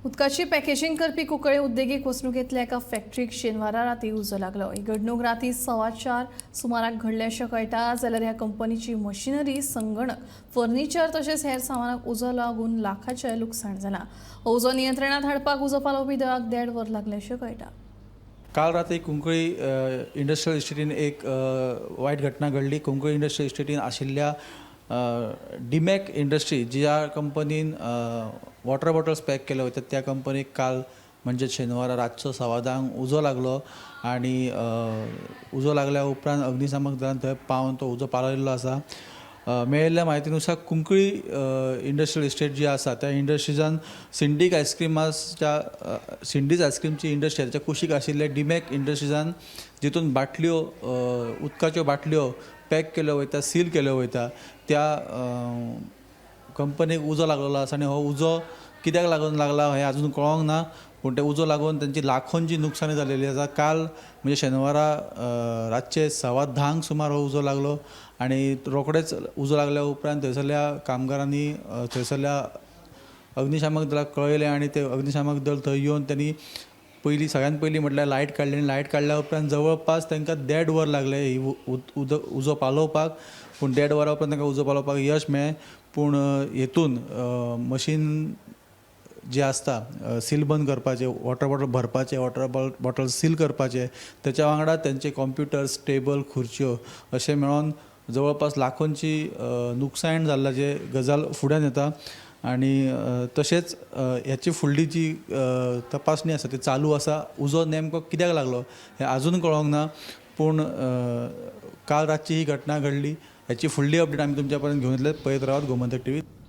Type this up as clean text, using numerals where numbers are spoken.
उदकाची पॅकेजिंग करपी कुंकळे उद्देगीक वसणुकेंतल्या एका फॅक्टरीक शेनवारा राती उजो लागलो। ही घडणूक राती 4:15 सुमाराक घडले अशें कळटा। जाल्यार ह्या कंपनीची मशिनरी, संगणक, फर्निचर तशेंच हेर सामानाक उजो लागून लाखांचें लुकसाण जालां। हो उजो नियंत्रणांत हाडपाक उजो पालोवपी दळाक 1.5 वर लागले अशें कळटा। काल रात्री कुंकळी इंडस्ट्रियल इस्टेटीन एक वायट घटना घडली। कुंकळी इंडस्ट्रियल इस्टेटीन आशिल्ल्या डीमॅक इंडस्ट्री ज्या कंपनीन वॉटर बॉटल्स पॅक केले वतात त्या कंपनीक काल म्हणजे शेनवारा रातचो 10:15 उजो लागलो आणि उजो लागल्या उपरांत अग्निशामक दळान थंय पावन तो उजो पालयल्लो आसा। मेळिल्ल्या म्हायतीनुसार कुंकळी इंडस्ट्रियल इस्टेट जी आसा त्या इंडस्ट्रीजान सिंडीक आयस्क्रीमची इंडस्ट्री त्याच्या कुशीक आशिल्ले डीमॅक इंडस्ट्रीजान जितून बाटल्यो उदकाच्यो बाटल्यो पॅक केल्यो वयता, सील केल्यो वयता त्या कंपनीक उजो लागलेलो आसा आनी हो उजो कित्याक लागून लागला हें अजून कळोंक ना। पूण ते उजो लागून तांची लाखोंची नुकसाणी जाल्ली आसा। काल म्हणजे शेनवारा रातचे 10:15 सुमार हो उजो लागलो आणि रोखडेच उजो लागल्या उपरांत थंयसरल्या कामगारांनी थंयसरल्या अग्निशामक दळाक कळयलें आणि ते अग्निशामक दळ थंय येवन त्यांनी सगळ्यात पयलीं म्हटल्यार लायट काडली आनी लायट काडल्या उपरांत जवळपास तांकां 1.5 वर लागले ही उजो पालोवपाक। पूण 1.5 वरां उपरांत तांकां उजो पालोवपाक यश मेळ्ळें। पूण हेतून मशीन जे आसता सील बंद करपाचे, वॉटर बॉटल भरपाचे, वॉटर बॉटल सील करपाचे, त्याच्या वांगडा त्यांचे कॉम्प्युटर्स, टेबल, खुर्च्यो अशें मेळोन जवळपास लाखोंची नुकसाण जाल्ल्याचे गजाल फुड्यान येता। आणि तशेंच ह्याची फुडली जी तपासणी आसा ती चालू आसा। उजो नेमको कित्याक लागलो हें अजून कळोंक ना। पूण काल रातची ही घटना घडली। ह्याची फुडली अपडेट आमी तुमच्या पर्यंत घेवन येतले। पळयत रावात गोमंतक टीव्ही।